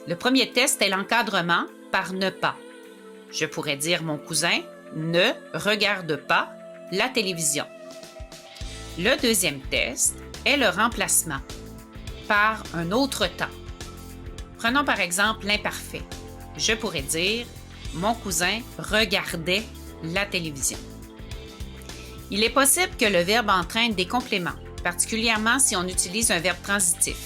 S3: Le premier test est l'encadrement par « ne pas ». Je pourrais dire « mon cousin ne regarde pas la télévision ». Le deuxième test est le remplacement par un autre temps. Prenons par exemple l'imparfait. Je pourrais dire « mon cousin regardait la télévision ». Il est possible que le verbe entraîne des compléments, particulièrement si on utilise un verbe transitif.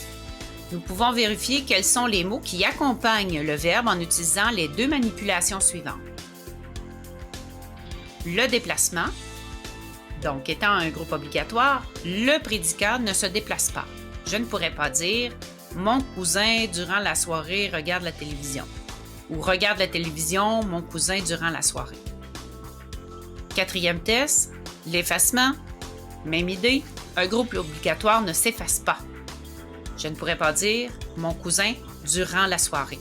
S3: Nous pouvons vérifier quels sont les mots qui accompagnent le verbe en utilisant les 2 manipulations suivantes. Le déplacement, donc étant un groupe obligatoire, le prédicat ne se déplace pas. Je ne pourrais pas dire « mon cousin durant la soirée regarde la télévision » ou « regarde la télévision, mon cousin durant la soirée ». Quatrième test, l'effacement. Même idée, un groupe obligatoire ne s'efface pas. Je ne pourrais pas dire « mon cousin durant la soirée ».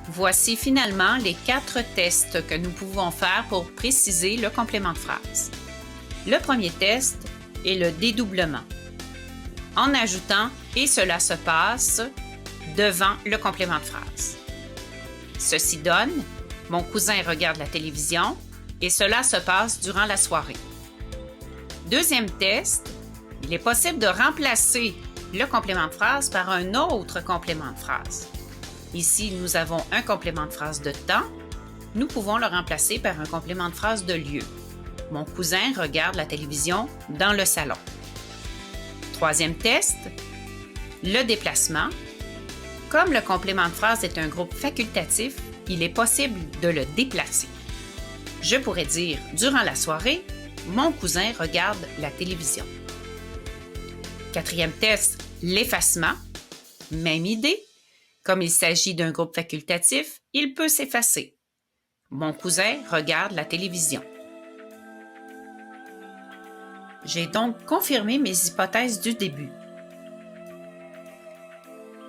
S3: Voici finalement les 4 tests que nous pouvons faire pour préciser le complément de phrase. Le premier test est le dédoublement, en ajoutant « et cela se passe » devant le complément de phrase. Ceci donne « mon cousin regarde la télévision » et cela se passe durant la soirée. Deuxième test, il est possible de remplacer le complément de phrase par un autre complément de phrase. Ici, nous avons un complément de phrase de temps. Nous pouvons le remplacer par un complément de phrase de lieu. Mon cousin regarde la télévision dans le salon. Troisième test, le déplacement. Comme le complément de phrase est un groupe facultatif, il est possible de le déplacer. Je pourrais dire durant la soirée, mon cousin regarde la télévision. Quatrième test, l'effacement. Même idée. Comme il s'agit d'un groupe facultatif, il peut s'effacer. Mon cousin regarde la télévision. J'ai donc confirmé mes hypothèses du début.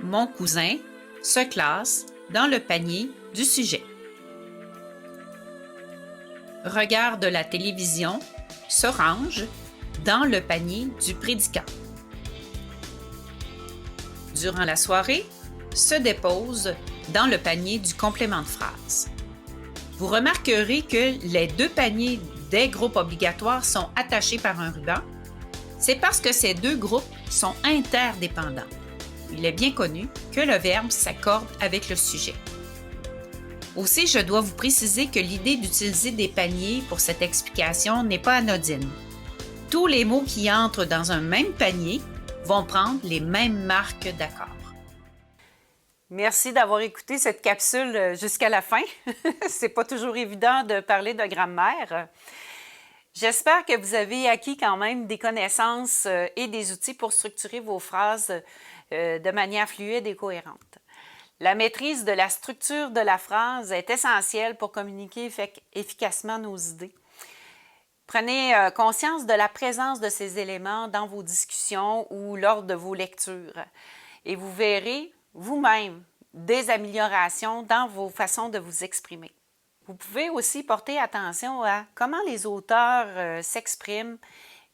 S3: Mon cousin se classe dans le panier du sujet. Regarde la télévision se range dans le panier du prédicant. Durant la soirée, se dépose dans le panier du complément de phrase. Vous remarquerez que les deux paniers des groupes obligatoires sont attachés par un ruban. C'est parce que ces deux groupes sont interdépendants. Il est bien connu que le verbe s'accorde avec le sujet. Aussi, je dois vous préciser que l'idée d'utiliser des paniers pour cette explication n'est pas anodine. Tous les mots qui entrent dans un même panier vont prendre les mêmes marques d'accord.
S2: Merci d'avoir écouté cette capsule jusqu'à la fin. C'est pas toujours évident de parler de grammaire. J'espère que vous avez acquis quand même des connaissances et des outils pour structurer vos phrases de manière fluide et cohérente. La maîtrise de la structure de la phrase est essentielle pour communiquer efficacement nos idées. Prenez conscience de la présence de ces éléments dans vos discussions ou lors de vos lectures et vous verrez vous-même des améliorations dans vos façons de vous exprimer. Vous pouvez aussi porter attention à comment les auteurs s'expriment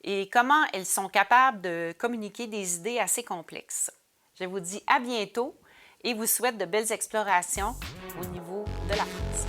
S2: et comment ils sont capables de communiquer des idées assez complexes. Je vous dis à bientôt et vous souhaite de belles explorations au niveau de la phrase.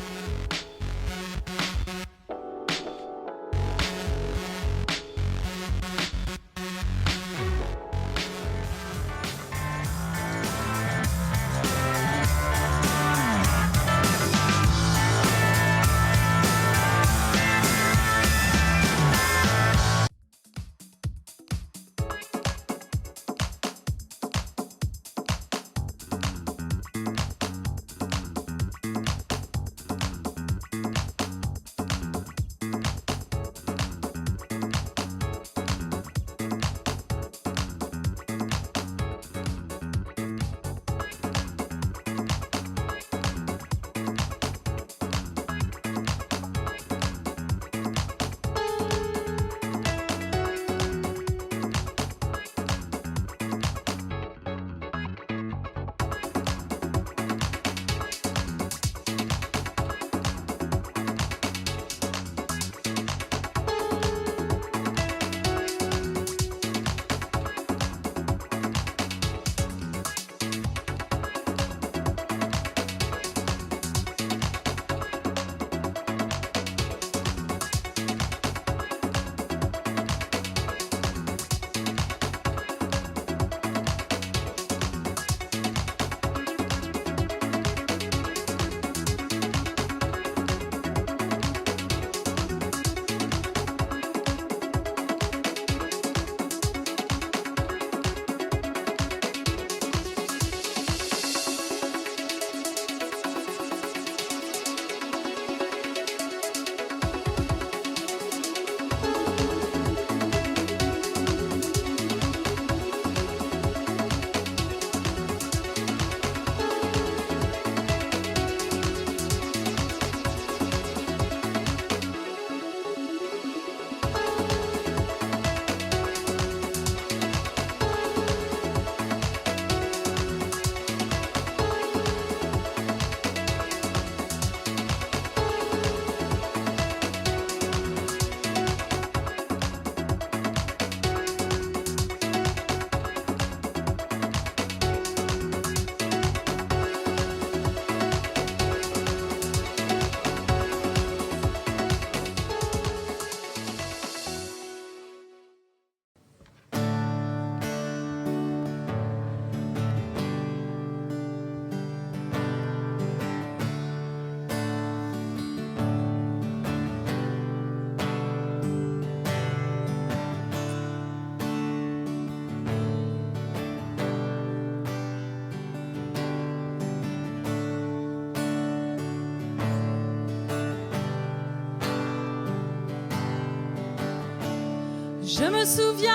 S4: Je me souviens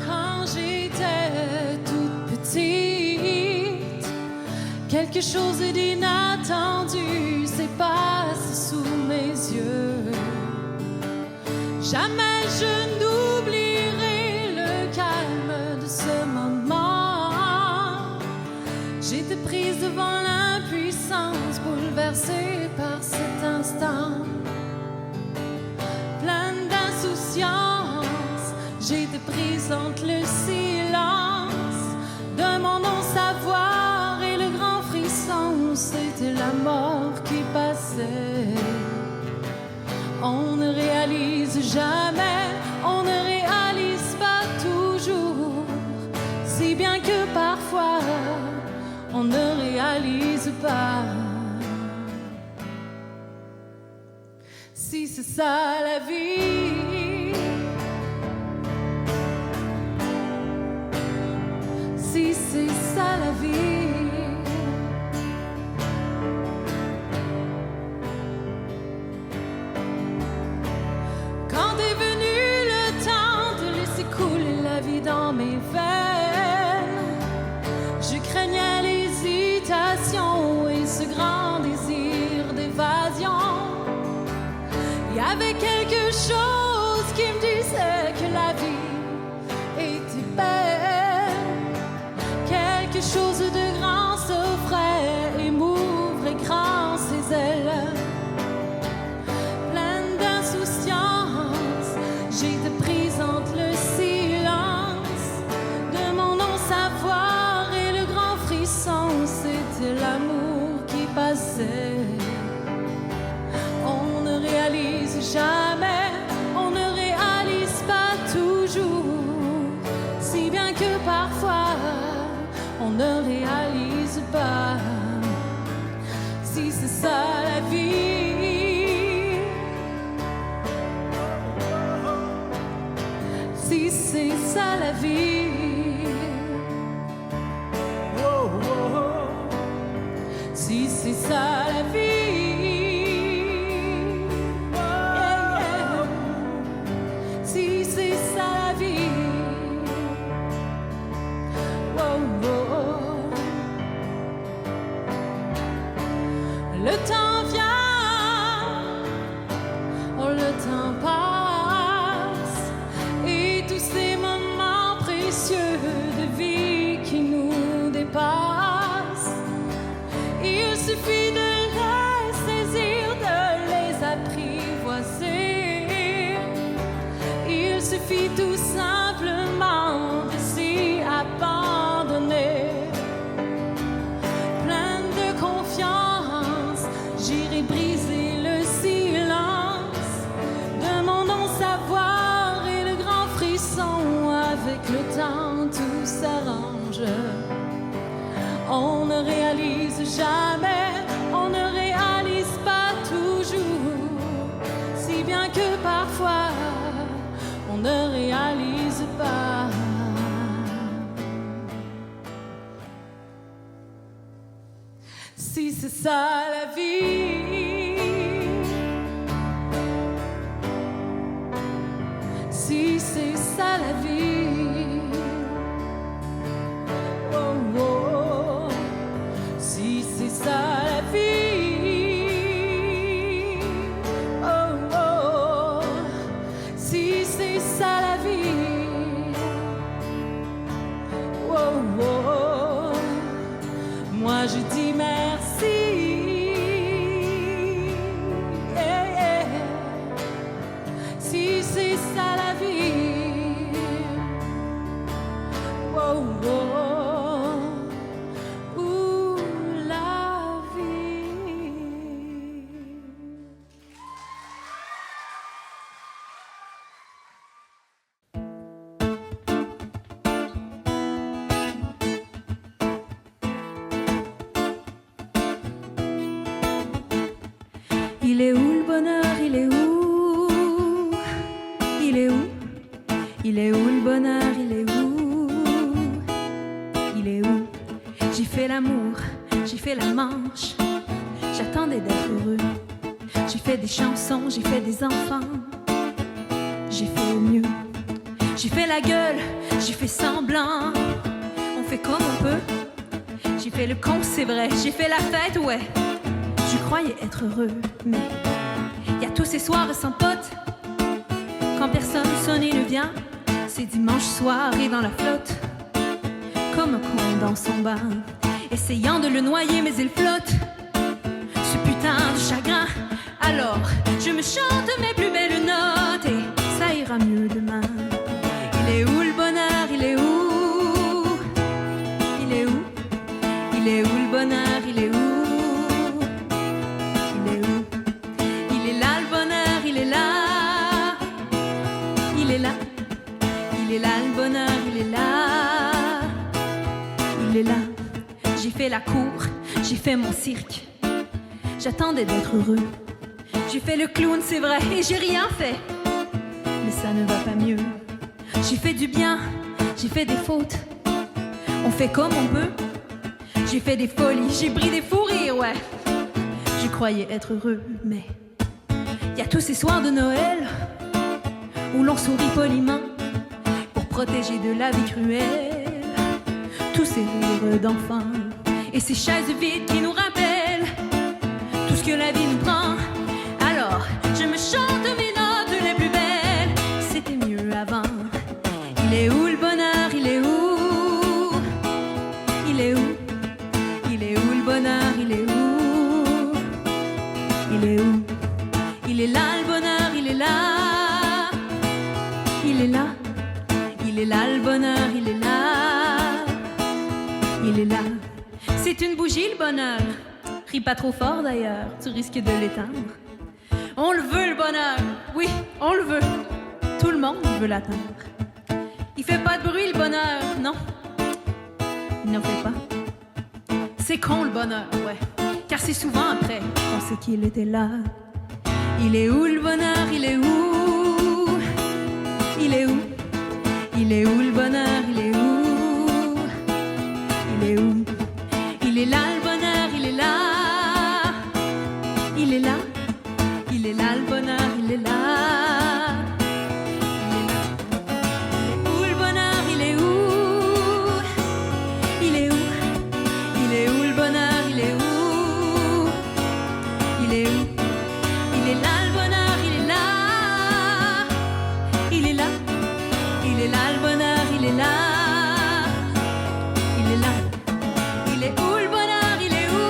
S4: quand j'étais toute petite, quelque chose d'inattendu s'est passé sous mes yeux. Jamais je n'oublierai le calme de ce moment. J'étais prise devant l'impuissance, bouleversée par cet instant. Pleine d'insouciance, j'étais prise entre le silence de mon non-savoir et le grand frisson. C'était la mort qui passait. On ne réalise jamais, on ne réalise pas toujours, si bien que parfois on ne réalise pas. Si c'est ça la vie, si c'est ça la vie. Quand est venu le temps de laisser couler la vie dans mes veines, je craignais l'hésitation et ce grand désir d'évasion. Il y avait quelque chose qui me disait que la vie était belle. Quelque chose de grand s'offrait et m'ouvrait grand ses ailes. Pleine d'insouciance, j'étais prise entre le silence de mon non-savoir et le grand frisson. C'était l'amour qui passait. On ne réalise jamais, on ne réalise pas toujours, si bien que parfois on ne réalise pas. Si c'est ça la vie, si c'est ça la vie, si c'est ça la vie. Le temps vient, oh le temps passe, et tous ces moments précieux de vie qui nous dépassent, il suffit de les saisir, de les apprivoiser. Il suffit tout simplement de s'y abandonner. Pleine de confiance, j'irai briser le silence de mon non-savoir et le grand frisson. Avec le temps, tout s'arrange. On ne réalise jamais, on ne réalise pas toujours, si bien que parfois on ne réalise pas. Si c'est ça la vie, si c'est ça la vie, oh, oh. Si c'est ça la vie, oh, oh. Si c'est ça la vie, oh, oh. Moi je dis merci. Yeah, yeah. Si c'est ça la vie, oh, oh. Ouh, la vie.
S5: Il est où le bonheur? Il est où? Il est où? Il est où le bonheur? Il est où? Il est où? J'ai fait l'amour, j'ai fait la manche, j'attendais d'être heureux. J'ai fait des chansons, j'ai fait des enfants, j'ai fait au mieux. J'ai fait la gueule, j'ai fait semblant. On fait comme on peut. J'ai fait le con, c'est vrai. J'ai fait la fête, ouais. Je croyais être heureux, mais y a tous ces soirs sans potes. Quand personne sonne et ne vient, c'est dimanche soir et dans la flotte. Comme un con dans son bain, essayant de le noyer mais il flotte. Ce putain de chagrin. Alors je me chante mes plus belles notes et ça ira mieux demain. Il est où le bonheur? Il est où? Il est où? Il est où le bonheur? Il est où? Il est où? Il est là le bonheur, il est là. Il est là. Il est là le bonheur, il est là. Il est là. J'ai fait la cour, j'ai fait mon cirque. J'attendais d'être heureux. J'ai fait le clown, c'est vrai, et j'ai rien fait. Mais ça ne va pas mieux. J'ai fait du bien, j'ai fait des fautes. On fait comme on peut. J'ai fait des folies, j'ai pris des fous rires, ouais. Je croyais être heureux, mais y a tous ces soirs de Noël où l'on sourit poliment pour protéger de la vie cruelle tous ces rires d'enfants et ces chaises vides qui nous rappellent tout ce que la vie nous prend. Alors je me chante mes notes les plus belles. C'était mieux avant. Il est où le bonheur? Il est où? Il est où? Il est où le bonheur? Il est où? Il est où? Il est là le bonheur, il est là. Il est là. Il est là le bonheur, il est là. Il est là. C'est une bougie le bonheur. Ris pas trop fort d'ailleurs, tu risques de l'éteindre. On le veut le bonheur, oui, on le veut. Tout le monde veut l'atteindre. Il fait pas de bruit le bonheur, non. Il n'en fait pas. C'est con le bonheur, ouais. Car c'est souvent après qu'on sait qu'il était là. Il est où le bonheur? Il est où? Il est où? Il est où le bonheur? Il est où? Il est où? Il est là le bonheur, il est là. Il est là. Il est là le bonheur, il est là. Il est là. Où le bonheur? Il est où? Il est où? Il est où le bonheur? Il est où? Il est où? Il est là le bonheur, il est là. Il est là. Il est là le bonheur, il est là. Il est là. Il est où le bonheur? Il est où?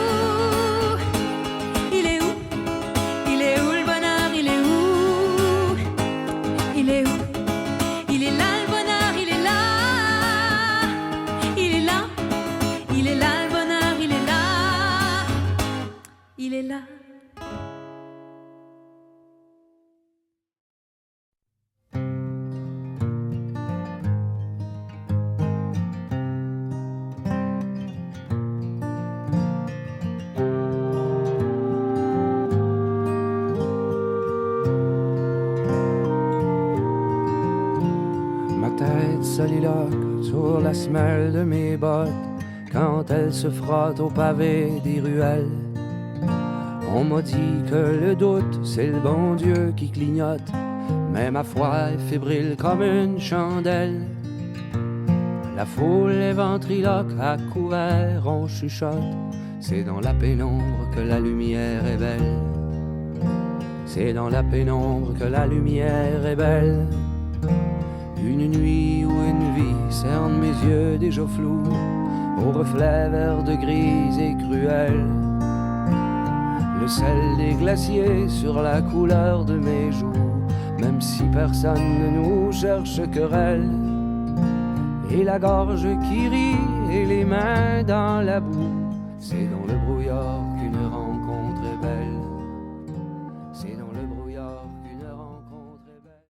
S5: Il est où? Il est où le bonheur? Il est où? Il est où? Il est là le bonheur, il est là. Il est là. Il est là le bonheur, il est là. Il est là.
S6: Soliloque sur la semelle de mes bottes quand elle se frotte au pavé des ruelles. On m'a dit que le doute c'est le bon Dieu qui clignote, mais ma foi est fébrile comme une chandelle. La foule est ventriloque, à couvert on chuchote, c'est dans la pénombre que la lumière est belle. C'est dans la pénombre que la lumière est belle. Une nuit ou une vie cerne mes yeux déjà flous au reflet vert de grise et cruel. Le sel des glaciers sur la couleur de mes joues, même si personne ne nous cherche querelle. Et la gorge qui rit et les mains dans la boue, c'est dans le brouillard